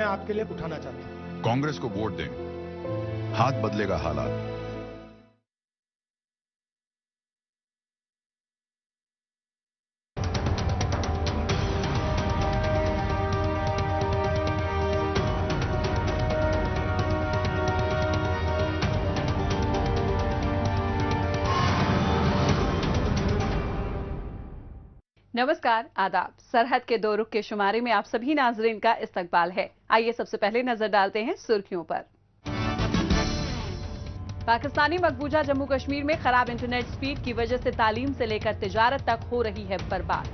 मैं आपके लिए उठाना चाहता हूँ। कांग्रेस को वोट दें, हाथ बदलेगा हालात। नमस्कार, आदाब। सरहद के दो रुख के शुमारे में आप सभी नाजरीन का इस्तकबाल है। आइए सबसे पहले नजर डालते हैं सुर्खियों पर। पाकिस्तानी मकबूजा जम्मू कश्मीर में खराब इंटरनेट स्पीड की वजह से तालीम से लेकर तिजारत तक हो रही है बर्बाद।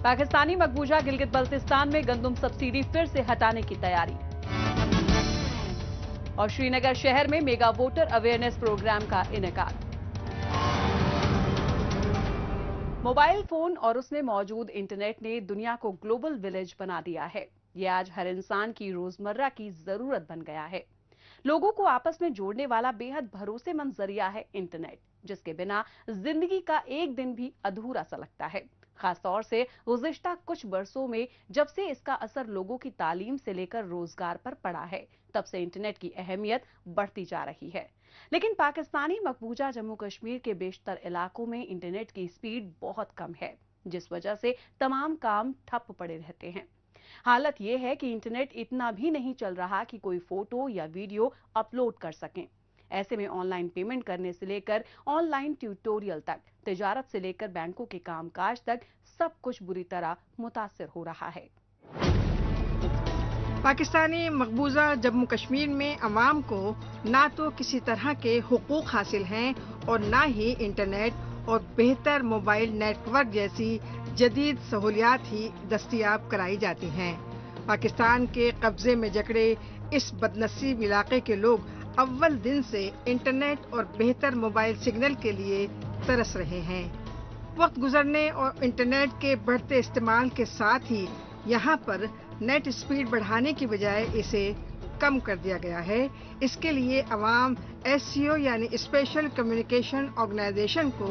पाकिस्तानी मकबूजा गिलगित बल्तिस्तान में गंदम सब्सिडी फिर से हटाने की तैयारी। और श्रीनगर शहर में मेगा वोटर अवेयरनेस प्रोग्राम का इनेकाद। मोबाइल फोन और उसमें मौजूद इंटरनेट ने दुनिया को ग्लोबल विलेज बना दिया है। ये आज हर इंसान की रोजमर्रा की जरूरत बन गया है। लोगों को आपस में जोड़ने वाला बेहद भरोसेमंद जरिया है इंटरनेट, जिसके बिना जिंदगी का एक दिन भी अधूरा सा लगता है। खासतौर से गुज़िश्ता कुछ बरसों में जब से इसका असर लोगों की तालीम से लेकर रोजगार पर पड़ा है, तब से इंटरनेट की अहमियत बढ़ती जा रही है। लेकिन पाकिस्तानी मकबूजा जम्मू कश्मीर के बेशतर इलाकों में इंटरनेट की स्पीड बहुत कम है, जिस वजह से तमाम काम ठप पड़े रहते हैं। हालत यह है कि इंटरनेट इतना भी नहीं चल रहा कि कोई फोटो या वीडियो अपलोड कर सकें। ऐसे में ऑनलाइन पेमेंट करने से लेकर ऑनलाइन ट्यूटोरियल तक, तिजारत से लेकर बैंकों के कामकाज तक सब कुछ बुरी तरह मुतासिर हो रहा है। पाकिस्तानी मकबूजा जम्मू कश्मीर में अवाम को ना तो किसी तरह के हुकूक हासिल हैं और ना ही इंटरनेट और बेहतर मोबाइल नेटवर्क जैसी जदीद सहूलियात ही दस्तयाब कराई जाती हैं। पाकिस्तान के कब्जे में जकड़े इस बदनसीब इलाके के लोग अव्वल दिन से इंटरनेट और बेहतर मोबाइल सिग्नल के लिए तरस रहे हैं। वक्त गुजरने और इंटरनेट के बढ़ते इस्तेमाल के साथ ही यहाँ पर नेट स्पीड बढ़ाने की बजाय इसे कम कर दिया गया है। इसके लिए अवाम SCO यानी स्पेशल कम्युनिकेशन ऑर्गेनाइजेशन को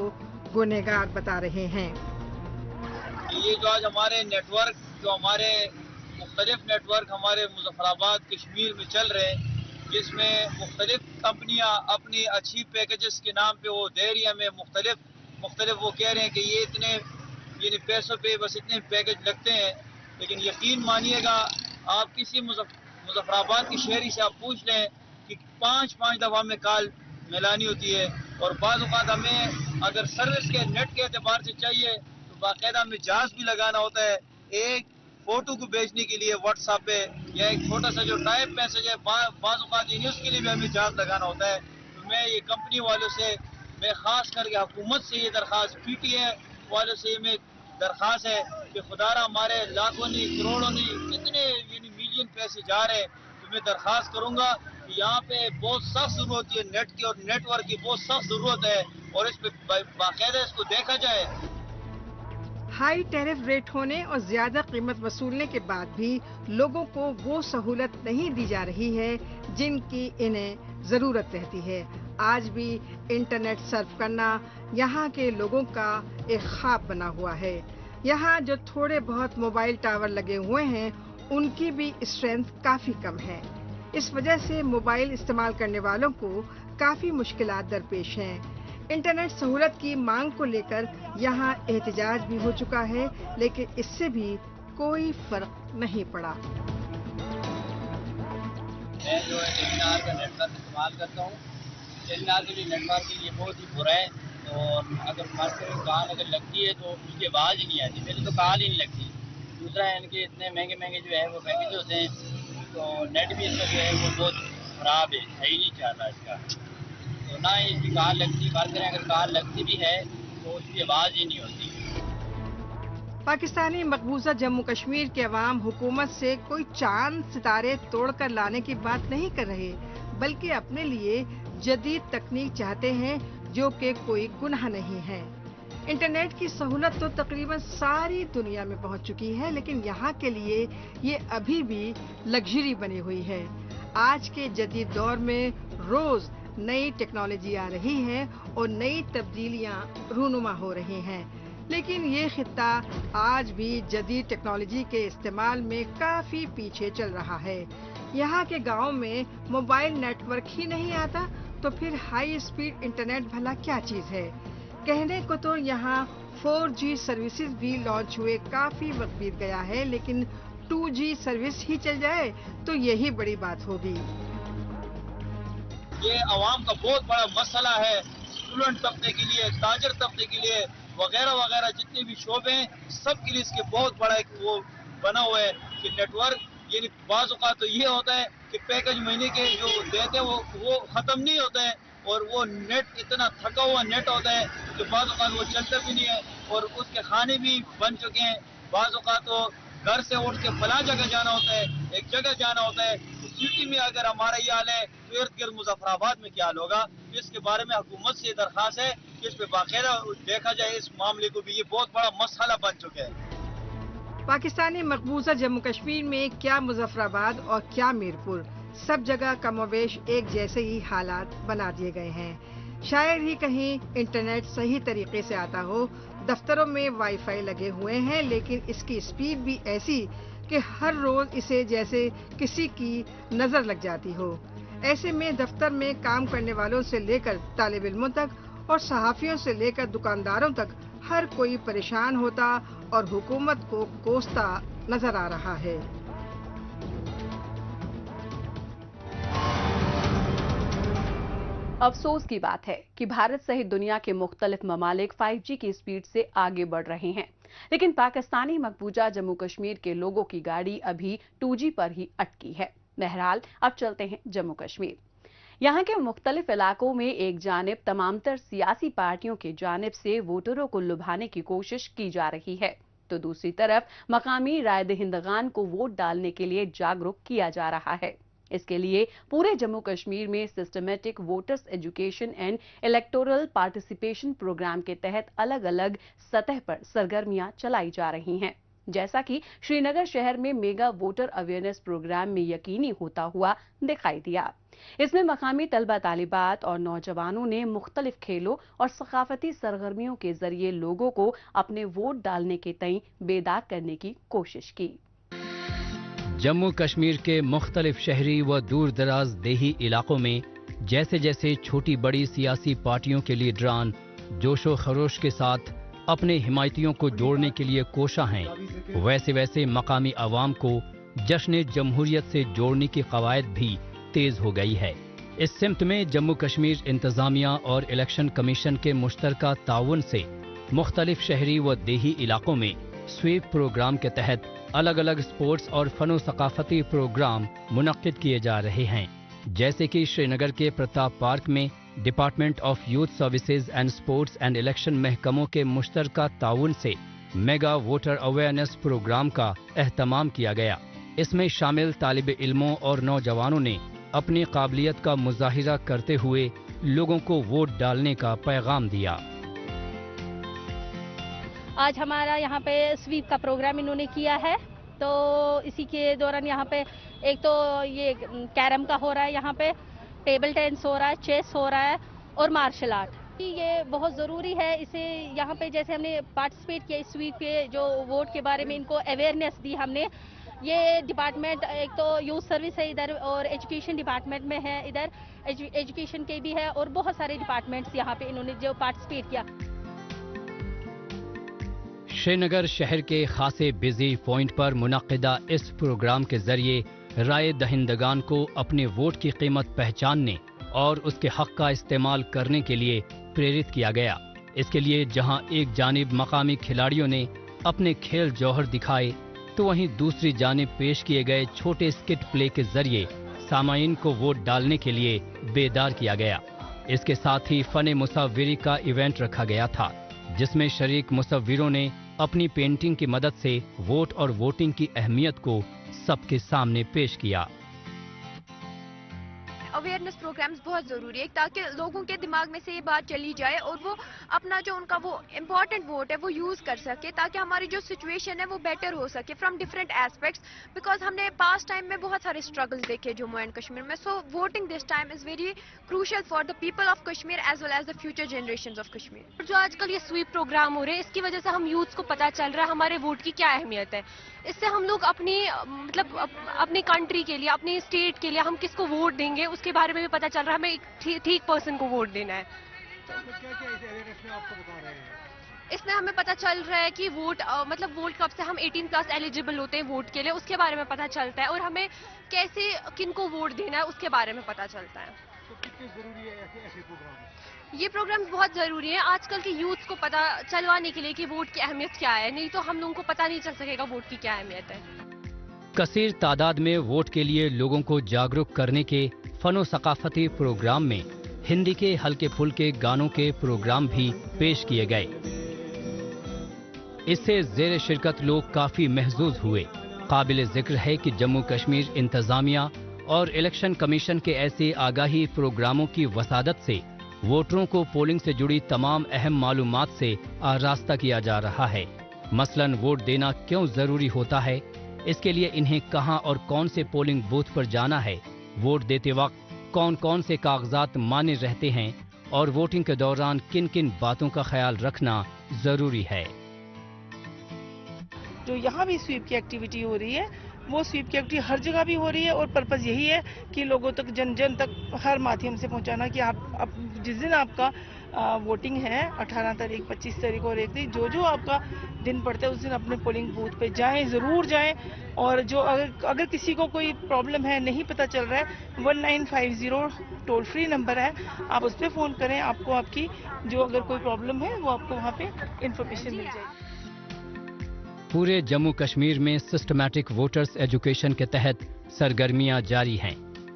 गुनहगार बता रहे हैं। ये जो आज हमारे नेटवर्क, जो हमारे मुख्तलिफ नेटवर्क हमारे मुजफ्फराबाद कश्मीर में चल रहे हैं, जिसमें मुख्तलिफ कंपनियां अपनी अच्छी पैकेजेस के नाम पे वो दे रही है हमें मुख्तलिफ वो कह रहे हैं कि ये इतने पैसों पे बस इतने पैकेज लगते हैं। लेकिन यकीन मानिएगा, आप किसी मुजफ्फराबाद की शहरी से आप पूछ लें कि 5 दफ़ा हमें कॉल मिलानी होती है। और बाज़ औक़ात हमें अगर सर्विस के नेट के एतबार से चाहिए तो बाकायदा हमें जहाज भी लगाना होता है एक फ़ोटो को भेजने के लिए व्हाट्सएप पे, या एक छोटा सा जो टाइप मैसेज है बाज़ औक़ात उसके लिए भी हमें जहाज लगाना होता है। तो मैं ये कंपनी वालों से, मैं ख़ास करके हुकूमत से ये दरख्वास्त, PTA वालों से मैं दरख्वास्त है कि खुदारा हमारे लाखों नहीं करोड़ों नहीं कितने मिलियन पैसे जा रहे हैं, तो मैं दरख्वास्त करूंगा कि यहाँ पे बहुत सख्त जरूरत है नेट की और नेटवर्क की बहुत सख्त जरूरत है और इस पे बाकायदा इसको देखा जाए। हाई टैरिफ रेट होने और ज्यादा कीमत वसूलने के बाद भी लोगों को वो सहूलत नहीं दी जा रही है जिनकी इन्हें जरूरत रहती है। आज भी इंटरनेट सर्फ करना यहाँ के लोगों का एक ख्वाब बना हुआ है। यहाँ जो थोड़े बहुत मोबाइल टावर लगे हुए हैं, उनकी भी स्ट्रेंथ काफी कम है। इस वजह से मोबाइल इस्तेमाल करने वालों को काफी मुश्किलात दरपेश हैं। इंटरनेट सहूलत की मांग को लेकर यहाँ एहतजाज भी हो चुका है, लेकिन इससे भी कोई फर्क नहीं पड़ा। मैं जो है टेलीनार का नेटवर्क इस्तेमाल करता हूँ। टेलीनार के लिए नेटवर्क के लिए बहुत ही बुरा है और अगर खास कर कॉल अगर लगती है तो उसकी आवाज़ ही नहीं आती, मेरी तो कॉल ही नहीं लगती। दूसरा है इनके इतने महंगे जो है वो पैकेज होते हैं, तो नेट भी इसका जो है वो बहुत ख़राब है, सही नहीं चल रहा इसका। तो ना ही इसकी कॉल लगती, बात करें अगर कॉल लगती भी है तो उसकी आवाज़ ही नहीं होती। पाकिस्तानी मकबूजा जम्मू कश्मीर के अवाम हुकूमत से कोई चांद सितारे तोड़कर लाने की बात नहीं कर रहे, बल्कि अपने लिए जदीद तकनीक चाहते हैं जो कि कोई गुनाह नहीं है। इंटरनेट की सहूलत तो तकरीबन सारी दुनिया में पहुंच चुकी है, लेकिन यहाँ के लिए ये अभी भी लग्जरी बनी हुई है। आज के जदीद दौर में रोज नई टेक्नोलॉजी आ रही है और नई तब्दीलियां रूनुमा हो रही हैं। لیکن یہ خطہ آج بھی جدید ٹیکنالوجی کے استعمال میں کافی پیچھے چل رہا ہے۔ یہاں کے گاؤں میں موبائل نیٹ ورک ہی نہیں آتا تو پھر ہائی اسپیڈ انٹرنیٹ بھلا کیا چیز ہے؟ کہنے کو تو یہاں 4G سروسز بھی لانچ ہوئے کافی وقت بیت گیا ہے، لیکن 2G سروس ہی چل جائے تو یہی بڑی بات ہوگی۔ یہ عوام کا بہت بڑا مسئلہ ہے، اسٹوڈنٹ طبقے کے لیے، تاجر طبقے کے لیے وغیرہ وغیرہ جتنے بھی شعبے ہیں سب کے لیے اس کے بہت بڑا ایک وہ بنا ہوا ہے کہ نیٹ ورک، یعنی بعض اوقات تو یہ ہوتا ہے کہ پیکج مہینے کے جو دیتے ہیں وہ ختم نہیں ہوتا ہے، اور وہ نیٹ اتنا تھکا ہوا نیٹ ہوتا ہے کہ بعض اوقات وہ چلتا بھی نہیں ہے، اور اس کے کھانے بھی بن چکے ہیں۔ بعض اوقات تو گھر سے اٹھ کے فلاں جگہ جانا ہوتا ہے، ایک جگہ جانا ہوتا ہے، سٹی میں اگر ہمارا یہ حال ہے تو ارد گرد مظفر آباد میں کیا حال ہوگا؟ اس کے بارے میں حکومت سے یہ درخواست ہے کہ اس پہ باقاعدہ دیکھا جائے، اس معاملے کو بھی یہ بہت بڑا مسئلہ بن چکا ہے۔ پاکستانی مقبوضہ جموں کشمیر میں کیا مظفر آباد اور کیا میرپور، سب جگہ کم و بیش ایک جیسے ہی حالات بنا دیے گئے ہیں۔ شاید ہی کہیں انٹرنیٹ صحیح طریقے سے آتا ہو، دفتروں میں وائی فائی لگے ہوئے ہیں لیکن اس کی اسپیڈ بھی ایسی کہ ہر روز اسے جیسے کسی کی نظر لگ جاتی ہو۔ ایسے میں دفتر میں کام کرنے والوں سے لے کر طالب علموں تک اور صحافیوں سے لے کر دکانداروں تک ہر کوئی پریشان ہوتا اور حکومت کو کوستا نظر آ رہا ہے۔ افسوس کی بات ہے کہ بھارت سمیت دنیا کے مختلف ممالک 5G کی اسپیڈ سے آگے بڑھ رہے ہیں، لیکن پاکستانی مقبوضہ جموں کشمیر کے لوگوں کی گاڑی ابھی 2G پر ہی اٹکی ہے۔ بہرحال اب چلتے ہیں جموں کشمیر۔ یہاں کے مختلف علاقوں میں ایک جانب تمام تر سیاسی پارٹیوں کی جانب سے ووٹروں کو لبھانے کی کوشش کی جا رہی ہے، تو دوسری طرف مقامی رائے دہندگان کو ووٹ ڈالنے کے لیے جاگرک کیا جا رہا ہے۔ اس کے لیے پورے جموں کشمیر میں systematic voters education and electoral participation programme کے تحت الگ الگ سطح پر سرگرمیاں چلائی جا رہی ہیں، جیسا کہ شری نگر شہر میں میگا ووٹر اویئرنیس پروگرام میں یقینی ہوتا ہوا دکھائی دیا۔ اس میں مقامی طلبہ طالبات اور نوجوانوں نے مختلف کھیلوں اور ثقافتی سرگرمیوں کے ذریعے لوگوں کو اپنے ووٹ ڈالنے کے تئیں بیدار کرنے کی کوشش کی۔ جموں کشمیر کے مختلف شہری و دور دراز دیہی علاقوں میں جیسے جیسے چھوٹی بڑی سیاسی پارٹیوں کے لیڈران جوش و خروش کے ساتھ اپنے حمایتیوں کو جوڑنے کے لیے کوشاں ہیں، ویسے ویسے مقامی عوام کو جشن جمہوریت سے جوڑنے کی قواعد بھی تیز ہو گئی ہے۔ اس سمت میں جموں کشمیر انتظامیہ اور الیکشن کمیشن کے مشترکہ تعاون سے مختلف شہری و دیہی علاقوں میں سویپ پروگرام کے تحت الگ الگ سپورٹس اور فن و ثقافتی پروگرام منعقد کیے جا رہے ہیں، جیسے کہ شری نگر کے پرتاپ پارک میں department of youth services and sports and election محکموں کے مشترکہ تعاون سے میگا ووٹر اویئرنیس پروگرام کا اہتمام کیا گیا۔ اس میں شامل طالب علموں اور نوجوانوں نے اپنی قابلیت کا مظاہرہ کرتے ہوئے لوگوں کو ووٹ ڈالنے کا پیغام دیا۔ آج ہمارا یہاں پہ سویپ کا پروگرام انہوں نے کیا ہے، تو اسی کے دوران یہاں پہ ایک تو یہ کیرم کا ہو رہا ہے، یہاں پہ ٹیبل ٹینس ہو رہا ہے، چیس ہو رہا ہے اور مارشل آرٹ۔ یہ بہت ضروری ہے، اسے یہاں پہ جیسے ہم نے پارٹیسپیٹ کیا سویپ کے جو ووٹ کے بارے میں ان کو اویئرنیس دی ہم نے۔ یہ ڈپارٹمنٹ ایک تو یوتھ سروس ہے ادھر اور ایجوکیشن ڈپارٹمنٹ میں ہے، ادھر ایجوکیشن کے بھی ہے اور بہت سارے ڈپارٹمنٹس یہاں پہ انہوں نے جو پارٹیسپیٹ کیا۔ شری نگر شہر کے خاصے بزی پوائنٹ پر منعقدہ اس پروگرام کے ذریعے رائے دہندگان کو اپنے ووٹ کی قیمت پہچاننے اور اس کے حق کا استعمال کرنے کے لیے پریرت کیا گیا۔ اس کے لیے جہاں ایک جانب مقامی کھلاڑیوں نے اپنے کھیل جوہر دکھائے تو وہیں دوسری جانب پیش کیے گئے چھوٹے اسکٹ پلے کے ذریعے سامعین کو ووٹ ڈالنے کے لیے بیدار کیا گیا۔ اس کے ساتھ ہی فن مصوری کا ایونٹ رکھا گیا تھا، جس میں شریک مصوروں نے اپنی پینٹنگ کی مدد سے ووٹ اور ووٹنگ کی اہمیت کو سب کے سامنے پیش کیا۔ اویئرنیس پروگرامز بہت ضروری ہے تاکہ لوگوں کے دماغ میں سے یہ بات چلی جائے اور وہ اپنا جو ان کا وہ امپورٹنٹ ووٹ ہے وہ یوز کر سکے تاکہ ہماری جو سچویشن ہے وہ بیٹر ہو سکے فرام ڈفرینٹ ایسپیکٹس، بیکاز ہم نے پاسٹ ٹائم میں بہت سارے اسٹرگلز دیکھے جموں اینڈ کشمیر میں. So voting this time is very crucial for the people of Kashmir as well as the future generations of Kashmir. جو آج کل یہ سویپ پروگرام ہو رہے ہیں اس کی وجہ سے ہم یوتھس کو پتہ چل رہا ہے ہمارے ووٹ کی کیا اہمیت ہے. اس سے ہم لوگ اپنی مطلب اپنی کنٹری کے لیے، اپنی اسٹیٹ کے لیے ہم کس کو ووٹ دیں گے اس کے بارے میں بھی پتہ چل رہا ہے ہمیں ایک ٹھیک پرسن کو ووٹ دینا ہے. اس میں ہمیں پتہ چل رہا ہے کہ ووٹ مطلب ووٹ کب سے ہم 18 پلس ایلیجیبل ہوتے ہیں ووٹ کے لیے، اس کے بارے میں پتہ چلتا ہے اور ہمیں کیسے کن کو ووٹ دینا ہے اس کے بارے میں پتہ چلتا ہے. یہ پروگرام بہت ضروری ہے آج کل کے یوتھس کو پتہ چلوانے کے لیے کہ ووٹ کی اہمیت کیا ہے، نہیں تو ہم لوگوں کو پتہ نہیں چل سکے گا ووٹ کی کیا اہمیت ہے. کثیر تعداد میں ووٹ کے لیے لوگوں کو جاگرک کرنے کے فن و ثقافتی پروگرام میں ہندی کے ہلکے پھلکے گانوں کے پروگرام بھی پیش کیے گئے. اس سے زیر شرکت لوگ کافی محظوظ ہوئے. قابل ذکر ہے کہ جموں کشمیر انتظامیہ اور الیکشن کمیشن کے ایسے آگاہی پروگراموں کی وسادت سے ووٹروں کو پولنگ سے جڑی تمام اہم معلومات سے آراستہ کیا جا رہا ہے. مثلاً ووٹ دینا کیوں ضروری ہوتا ہے، اس کے لیے انہیں کہاں اور کون سے پولنگ بوتھ پر جانا ہے، ووٹ دیتے وقت کون کون سے کاغذات مانے رہتے ہیں اور ووٹنگ کے دوران کن کن باتوں کا خیال رکھنا ضروری ہے. جو یہاں بھی سویپ کی ایکٹیویٹی ہو رہی ہے وہ سویپ کی ایکٹیویٹی ہر جگہ بھی ہو رہی ہے اور پرپز یہی ہے کہ لوگوں تک جن جن تک ہر مادھیم سے پہنچانا کہ آپ جس دن آپ کا ووٹنگ ہے 18 تاریخ 25 تاریخ اور ایک دن جو آپ کا دن پڑتا ہے اس دن اپنے پولنگ بوتھ پہ جائیں، ضرور جائیں. اور جو اگر کسی کو کوئی پرابلم ہے نہیں پتہ چل رہا ہے 1950 ٹول فری نمبر ہے، آپ اس پہ فون کریں، آپ کو آپ کی جو اگر کوئی پرابلم ہے وہ آپ کو وہاں پہ انفارمیشن مل جائے گی. پورے جموں کشمیر میں سسٹمیٹک ووٹرز ایجوکیشن کے تحت سرگرمیاں جاری ہیں.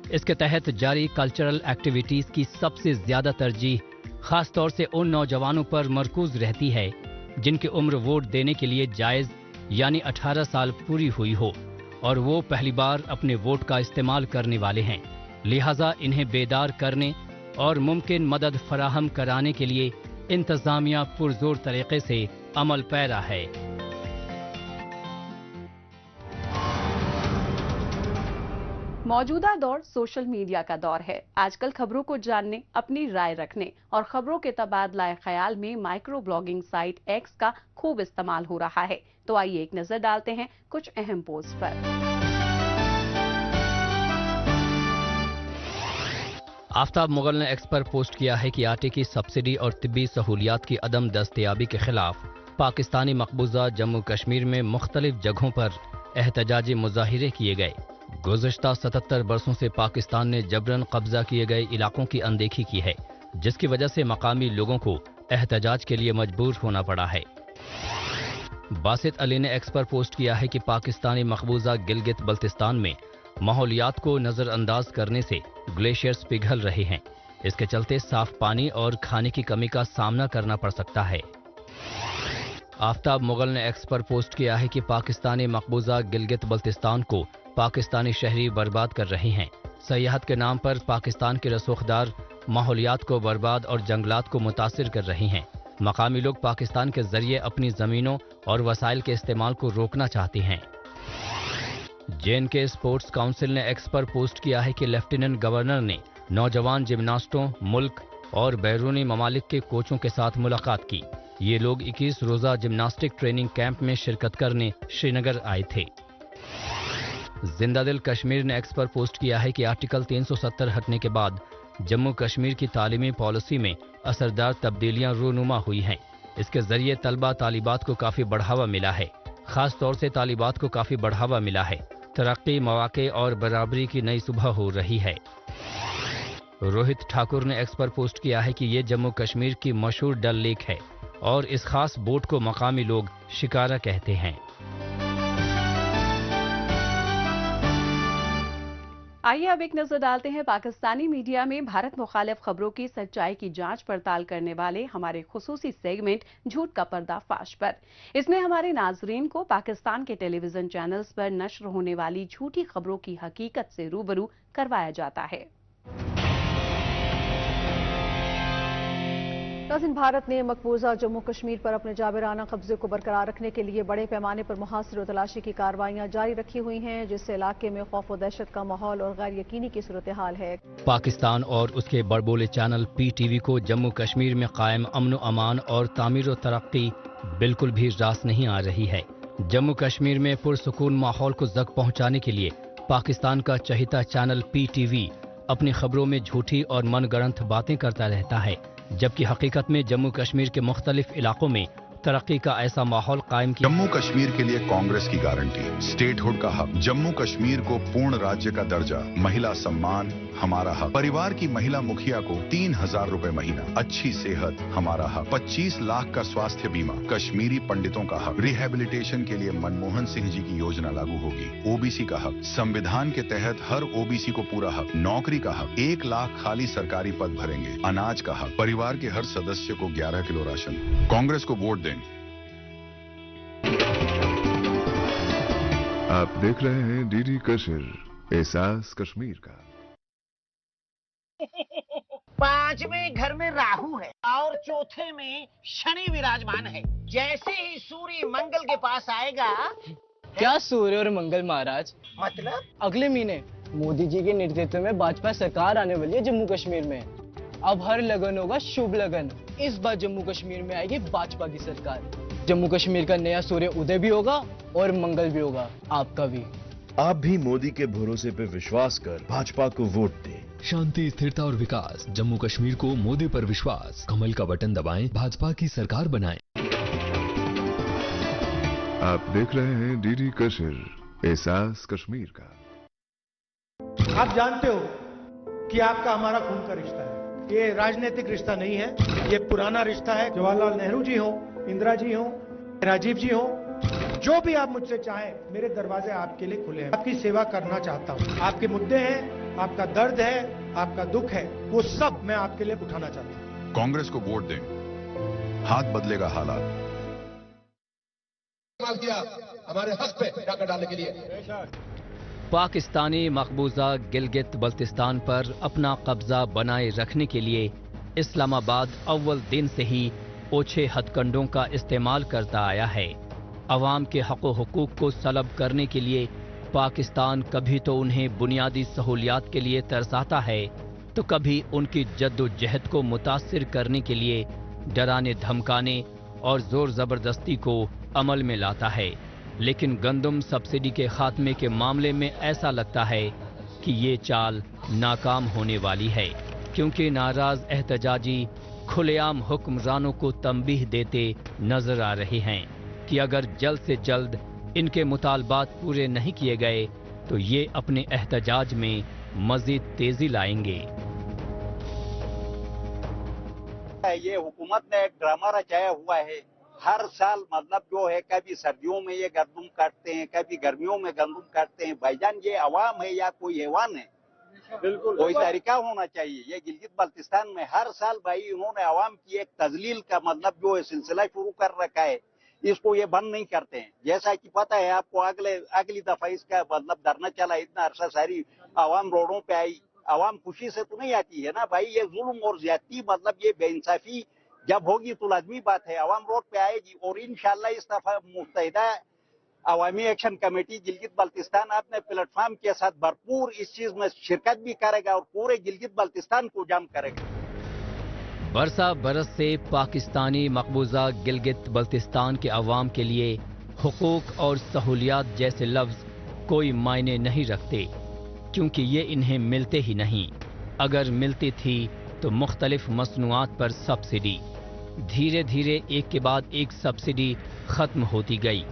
اس کے تحت جاری کلچرل ایکٹیویٹیز کی سب سے زیادہ ترجیح خاص طور سے ان نوجوانوں پر مرکوز رہتی ہے جن کی عمر ووٹ دینے کے لیے جائز یعنی 18 سال پوری ہوئی ہو اور وہ پہلی بار اپنے ووٹ کا استعمال کرنے والے ہیں. لہٰذا انہیں بیدار کرنے اور ممکن مدد فراہم کرانے کے لیے انتظامیہ پرزور طریقے سے عمل پیرا ہے. موجودہ دور سوشل میڈیا کا دور ہے. آج کل خبروں کو جاننے، اپنی رائے رکھنے اور خبروں کے تبادلہ خیال میں مائکرو بلاگنگ سائٹ ایکس کا خوب استعمال ہو رہا ہے. تو آئیے ایک نظر ڈالتے ہیں کچھ اہم پوسٹ پر. آفتاب مغل نے ایکس پر پوسٹ کیا ہے کہ آٹے کی سبسڈی اور طبی سہولیات کی عدم دستیابی کے خلاف پاکستانی مقبوضہ جموں کشمیر میں مختلف جگہوں پر احتجاجی مظاہرے کیے گئے. گزشتہ 77 برسوں سے پاکستان نے جبراً قبضہ کیے گئے علاقوں کی اندیکھی کی ہے جس کی وجہ سے مقامی لوگوں کو احتجاج کے لیے مجبور ہونا پڑا ہے. باسط علی نے ایکس پر پوسٹ کیا ہے کہ پاکستانی مقبوضہ گلگت بلتستان میں ماحولیات کو نظر انداز کرنے سے گلیشیئرز پگھل رہے ہیں. اس کے چلتے صاف پانی اور کھانے کی کمی کا سامنا کرنا پڑ سکتا ہے. آفتاب مغل نے ایکس پر پوسٹ کیا ہے کہ پاکستانی مقبوضہ گلگت بلتستان کو پاکستانی شہری برباد کر رہے ہیں. سیاحت کے نام پر پاکستان کے رسوخدار ماحولیات کو برباد اور جنگلات کو متاثر کر رہے ہیں. مقامی لوگ پاکستان کے ذریعے اپنی زمینوں اور وسائل کے استعمال کو روکنا چاہتے ہیں. JNK اسپورٹس کونسل نے ایکس پر پوسٹ کیا ہے کہ لیفٹیننٹ گورنر نے نوجوان جمناسٹوں، ملک اور بیرونی ممالک کے کوچوں کے ساتھ ملاقات کی. یہ لوگ 21 روزہ جمناسٹک ٹریننگ کیمپ میں شرکت کرنے شری نگر آئے تھے. زندہ دل کشمیر نے ایکس پر پوسٹ کیا ہے کہ آرٹیکل 370 ہٹنے کے بعد جموں کشمیر کی تعلیمی پالیسی میں اثردار تبدیلیاں رونما ہوئی ہیں. اس کے ذریعے طلبہ طالبات کو کافی بڑھاوا ملا ہے. خاص طور سے طالبات کو کافی بڑھاوا ملا ہے. ترقی، مواقع اور برابری کی نئی صبح ہو رہی ہے. روہت ٹھاکر نے ایکس پر پوسٹ کیا ہے کہ یہ جموں کشمیر کی مشہور ڈل لیک ہے اور اس خاص بوٹ کو مقامی لوگ شکارا کہتے ہیں. آئیے اب ایک نظر ڈالتے ہیں پاکستانی میڈیا میں بھارت مخالف خبروں کی سچائی کی جانچ پڑتال کرنے والے ہمارے خصوصی سیگمنٹ جھوٹ کا پردہ فاش پر. اس میں ہمارے ناظرین کو پاکستان کے ٹیلی ویژن چینلز پر نشر ہونے والی جھوٹی خبروں کی حقیقت سے روبرو کروایا جاتا ہے. नाज़रीन, भारत ने मकबूजा जम्मू कश्मीर पर अपने जाबिराना कब्जे को बरकरार रखने के लिए बड़े पैमाने पर मुहासिर और तलाशी की कार्रवाइयां जारी रखी हुई हैं, जिससे इलाके में खौफ और दहशत का माहौल और गैर यकीनी की सूरत हाल है। पाकिस्तान और उसके बड़बोले चैनल PTV को जम्मू कश्मीर में कायम अमन व अमान और तामीर व तरक्की बिल्कुल भी रास नहीं आ रही है। जम्मू कश्मीर में पुरसुकून माहौल को जग पहुंचाने के लिए पाकिस्तान का चहेता चैनल PTV अपनी खबरों में झूठी और मनगढ़ंत बातें करता रहता है, जबकि हकीकत में जम्मू कश्मीर के मुख्तलिफ इलाकों में तरक्की का ऐसा माहौल कायम किया। जम्मू कश्मीर के लिए कांग्रेस की गारंटी, स्टेटहुड का हक, जम्मू कश्मीर को पूर्ण राज्य का दर्जा, महिला सम्मान हमारा हक, परिवार की महिला मुखिया को 3000 रुपए महीना, अच्छी सेहत हमारा हक, 25 लाख का स्वास्थ्य बीमा, कश्मीरी पंडितों का हक, रिहेबिलिटेशन के लिए मनमोहन सिंह जी की योजना लागू होगी, OBC का हक, संविधान के तहत हर OBC को पूरा हक, नौकरी का हक, 1 लाख खाली सरकारी पद भरेंगे, अनाज का हक, परिवार के हर सदस्य को 11 किलो राशन। कांग्रेस को वोट दें। आप देख रहे हैं DD कश्मीर, एहसास कश्मीर का। 5वें घर में राहु है और चौथे में शनि विराजमान है। जैसे ही सूर्य मंगल के पास आएगा। क्या सूर्य और मंगल महाराज? मतलब अगले महीने मोदी जी के नेतृत्व में भाजपा सरकार आने वाली है जम्मू कश्मीर में। अब हर लगन होगा शुभ लगन। इस बार जम्मू कश्मीर में आएगी भाजपा की सरकार। जम्मू कश्मीर का नया सूर्य उदय भी होगा और मंगल भी होगा, आपका भी। आप भी मोदी के भरोसे पे विश्वास कर भाजपा को वोट दें। शांति, स्थिरता और विकास, जम्मू कश्मीर को मोदी पर विश्वास। कमल का बटन दबाएं, भाजपा की सरकार बनाएं। आप देख रहे हैं DD कश्मीर, एहसास कश्मीर का। आप जानते हो कि आपका हमारा खून का रिश्ता है। ये राजनीतिक रिश्ता नहीं है, ये पुराना रिश्ता है। जवाहरलाल नेहरू जी हो, इंदिरा जी हो, राजीव जी हो, जो भी आप मुझसे चाहें, मेरे दरवाजे आपके लिए खुले हैं। आपकी सेवा करना चाहता हूं। आपके मुद्दे हैं, आपका दर्द है, आपका दुख है, वो सब मैं आपके लिए उठाना चाहता हूं। कांग्रेस को वोट दें, हाथ बदलेगा हालात। किया हमारे हक पे डाका डालने के लिए। पाकिस्तानी मकबूजा गिलगित बल्तिस्तान पर अपना कब्जा बनाए रखने के लिए इस्लामाबाद अव्वल दिन से ही ओछे हथकंडों का इस्तेमाल करता आया है। अवाम के हक व हुकूक को सलब करने के लिए पाकिस्तान कभी तो उन्हें बुनियादी सहूलियात के लिए तरसाता है, तो कभी उनकी जद्दोजहद को मुतासिर करने के लिए डराने धमकाने और जोर जबरदस्ती को अमल में लाता है। लेकिन गंदम सब्सिडी के खात्मे के मामले में ऐसा लगता है कि ये चाल नाकाम होने वाली है, क्योंकि नाराज एहतजाजी खुलेआम हुक्मरानों को तंबीह देते नजर आ रहे हैं कि अगर जल्द से जल्द इनके मुतालबात पूरे नहीं किए गए तो ये अपने एहतजाज में मजीद तेजी लाएंगे। ये हुकूमत ने एक ड्रामा रचाया हुआ है। हर साल मतलब जो है, कभी सर्दियों में ये गंदम काटते हैं, कभी गर्मियों में गंदम काटते हैं। भाईजान, ये अवाम है या कोई हैवान है? बिल्कुल कोई तरीका होना चाहिए। ये गिलगित बल्तिस्तान में हर साल भाई इन्होंने अवाम की एक तजलील का मतलब जो है सिलसिला शुरू कर रखा है, इसको ये बंद नहीं करते हैं। जैसा कि पता है आपको, अगली दफा इसका मतलब धरना चला, इतना अरसा सारी अवाम रोडों पे आई। अवाम खुशी से तो नहीं आती है ना भाई। ये जुल्म और ज्यादती मतलब ये बेइंसाफी जब होगी तो लाजमी बात है अवाम रोड पे आएगी। और इंशाल्लाह इस दफा मुत्तहिदा अवामी एक्शन कमेटी गिलगित बल्तिस्तान अपने प्लेटफॉर्म के साथ भरपूर इस चीज में शिरकत भी करेगा और पूरे गिलगित बल्तिस्तान को जाम करेगा। बरसा बरस से पाकिस्तानी मकबूजा गिलगित बल्तिस्तान के अवाम के लिए हुकूक और सहूलियात जैसे लफ्ज कोई मायने नहीं रखते, क्योंकि ये इन्हें मिलते ही नहीं। अगर मिलती थी तो मुख्तलिफ मसनूआत पर सब्सिडी, धीरे धीरे एक के बाद एक सब्सिडी खत्म होती गई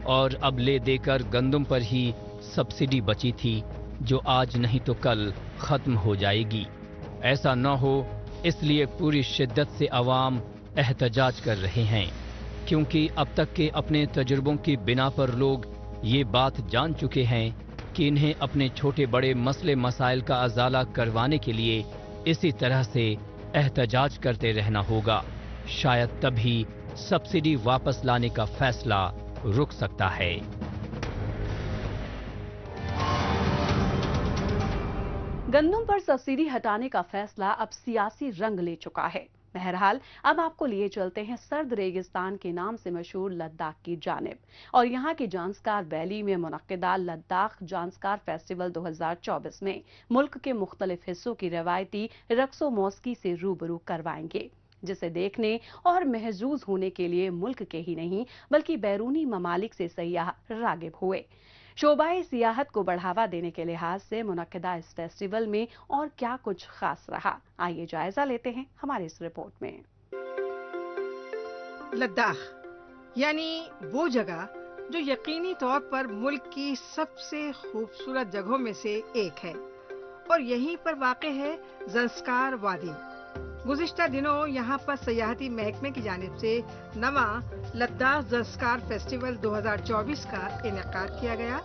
और अब ले देकर गंदम पर ही सब्सिडी बची थी, जो आज नहीं तो कल खत्म हो जाएगी। ऐसा न हो इसलिए पूरी शिद्दत से अवाम एहतजाज कर रहे हैं, क्योंकि अब तक के अपने तजुर्बों की बिना पर लोग ये बात जान चुके हैं कि इन्हें अपने छोटे बड़े मसले मसाइल का अजाला करवाने के लिए इसी तरह से एहतजाज करते रहना होगा। शायद तभी सब्सिडी वापस लाने का फैसला रुक सकता है। गंदम पर सब्सिडी हटाने का फैसला अब सियासी रंग ले चुका है। बहरहाल अब आपको लिए चलते हैं सर्द रेगिस्तान के नाम से मशहूर लद्दाख की जानिब और यहाँ की जांस्कार वैली में मुनक्किदा लद्दाख जांस्कार फेस्टिवल 2024 में मुल्क के मुख्तलिफ हिस्सों की रवायती रक्सो मौसीकी से रूबरू करवाएंगे, जिसे देखने और महजूज होने के लिए मुल्क के ही नहीं बल्कि बैरूनी ममालिक से सयाह रागिब हुए। शोबाए सियाहत को बढ़ावा देने के लिहाज से मुनक्किदा इस फेस्टिवल में और क्या कुछ खास रहा, आइए जायजा लेते हैं हमारी इस रिपोर्ट में। लद्दाख यानी वो जगह जो यकीनी तौर पर मुल्क की सबसे खूबसूरत जगहों में से एक है और यहीं पर वाक़ है ज़ंस्कार वादी। गुज़िश्ता दिनों यहाँ पर सयाहती महकमे की जानिब से नवा लद्दाख ज़ंस्कार फेस्टिवल 2024 का इनेकाद किया गया।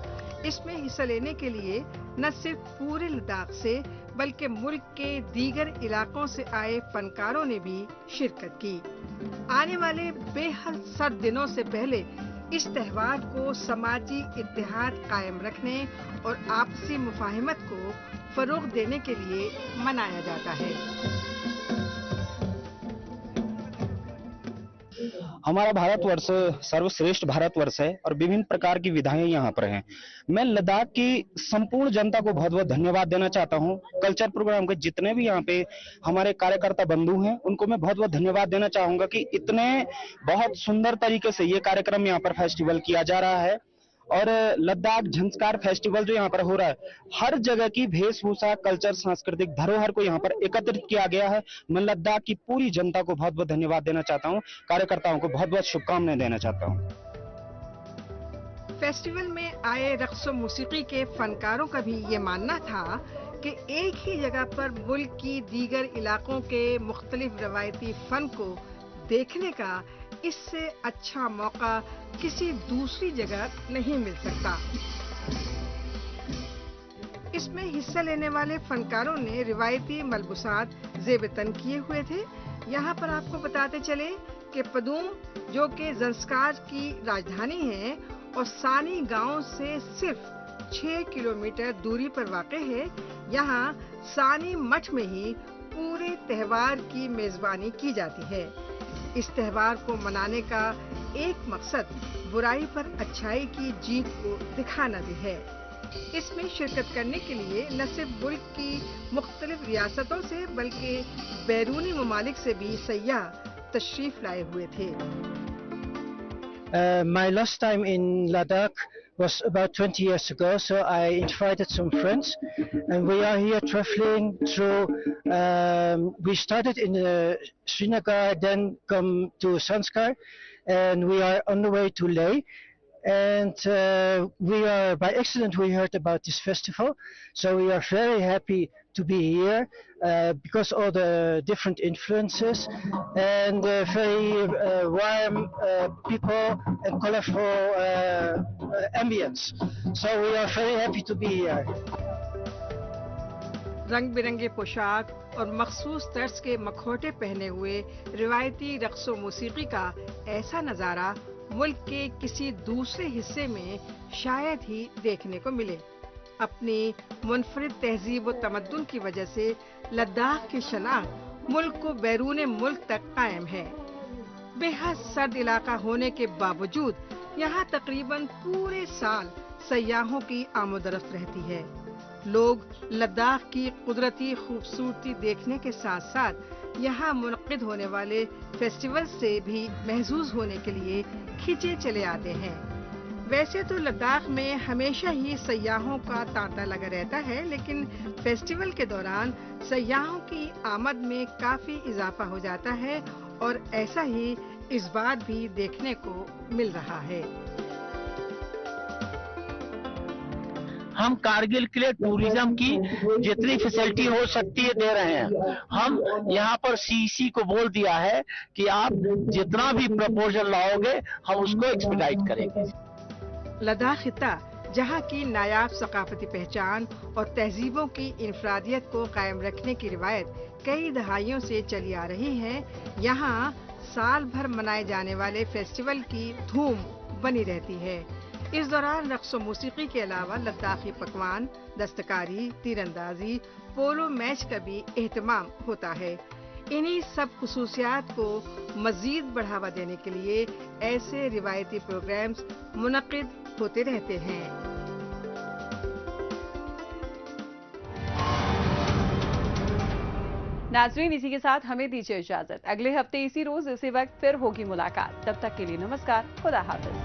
इसमें हिस्सा लेने के लिए न सिर्फ पूरे लद्दाख से बल्कि मुल्क के दीगर इलाकों से आए फनकारों ने भी शिरकत की। आने वाले बेहद सर्द दिनों से पहले इस त्यौहार को समाजी इत्तेहाद कायम रखने और आपसी मुफाहिमत को फरोग देने के लिए मनाया जाता है। हमारा भारतवर्ष सर्वश्रेष्ठ भारतवर्ष है और विभिन्न प्रकार की विधाएं यहाँ पर हैं। मैं लद्दाख की संपूर्ण जनता को बहुत बहुत धन्यवाद देना चाहता हूँ। कल्चर प्रोग्राम के जितने भी यहाँ पे हमारे कार्यकर्ता बंधु हैं उनको मैं बहुत बहुत धन्यवाद देना चाहूंगा कि इतने बहुत सुंदर तरीके से ये कार्यक्रम यहाँ पर फेस्टिवल किया जा रहा है। और लद्दाख ज़ंस्कार फेस्टिवल जो यहाँ पर हो रहा है, हर जगह की वेशभूषा, कल्चर, सांस्कृतिक धरोहर को यहाँ पर एकत्रित किया गया है। मैं लद्दाख की पूरी जनता को बहुत बहुत धन्यवाद देना चाहता हूँ, कार्यकर्ताओं को बहुत बहुत शुभकामनाएं देना चाहता हूँ। फेस्टिवल में आए रक्सो मौसीकी के फनकारों का भी ये मानना था कि एक ही जगह पर मुल्क की दीगर इलाकों के मुख्तलिफ रवायती फन को देखने का इससे अच्छा मौका किसी दूसरी जगह नहीं मिल सकता। इसमें हिस्सा लेने वाले फनकारों ने रिवायती मलबूसात ज़ेब-ए-तन किए हुए थे। यहाँ पर आपको बताते चले कि पदूम जो कि ज़ंस्कार की राजधानी है और सानी गांव से सिर्फ 6 किलोमीटर दूरी पर वाक़ है, यहाँ सानी मठ में ही पूरे त्यौहार की मेजबानी की जाती है। इस त्यौहार को मनाने का एक मकसद बुराई पर अच्छाई की जीत को दिखाना भी है। इसमें शिरकत करने के लिए न सिर्फ मुल्क की मुख्तलिफ रियासतों से बल्कि बैरूनी ममालिक से भी सयाह तशरीफ लाए हुए थे। My last time in Ladakh was about 20 years ago, so I invited some friends and we are here traveling through, we started in Srinagar, then come to Zanskar, and we are on the way to Leh. And we are, by accident, we heard about this festival, so we are very happy to be here because all the different influences and very warm people and colorful ambience. So we are very happy to be here. रंग बिरंगे पोशाक और मखसूस तर्ज के मखौटे पहने हुए रिवायती रक्सो मौसीकी का ऐसा नज़ारा मुल्क के किसी दूसरे हिस्से में शायद ही देखने को मिले। अपनी मुनफरिद तहजीब व तमद्दुन की वजह से लद्दाख की शनाख्त मुल्क को बैरून मुल्क तक कायम है। बेहद सर्द इलाका होने के बावजूद यहाँ तकरीबन पूरे साल सयाहों की आमोदरफ्त रहती है। लोग लद्दाख की कुदरती खूबसूरती देखने के साथ साथ यहाँ मुनक्किद होने वाले फेस्टिवल से भी महजूज होने के लिए खिंचे चले आते हैं। वैसे तो लद्दाख में हमेशा ही सयाहों का तांता लगा रहता है, लेकिन फेस्टिवल के दौरान सयाहों की आमद में काफी इजाफा हो जाता है और ऐसा ही इस बार भी देखने को मिल रहा है। हम कारगिल के लिए टूरिज्म की जितनी फैसिलिटी हो सकती है दे रहे हैं। हम यहाँ पर सीसी को बोल दिया है कि आप जितना भी प्रपोजल लाओगे हम उसको एक्सपेडाइट करेंगे। लद्दाख खिता जहाँ की नायाब सकाफती पहचान और तहजीबों की इनफरादियत को कायम रखने की रिवायत कई दहाइयों से चली आ रही है, यहाँ साल भर मनाए जाने वाले फेस्टिवल की धूम बनी रहती है। इस दौरान रक्स और मौसीकी के अलावा लद्दाखी पकवान, दस्तकारी, तीरंदाजी, पोलो मैच का भी एहतमाम होता है। इन्हीं सब खुसूसियात को मजीद बढ़ावा देने के लिए ऐसे रिवायती प्रोग्राम्स मुनक्किद होते रहते हैं। नाज़रीन, इसी के साथ हमें दीजिए इजाजत। अगले हफ्ते इसी रोज इसी वक्त फिर होगी मुलाकात। तब तक के लिए नमस्कार, खुदा हाफिज।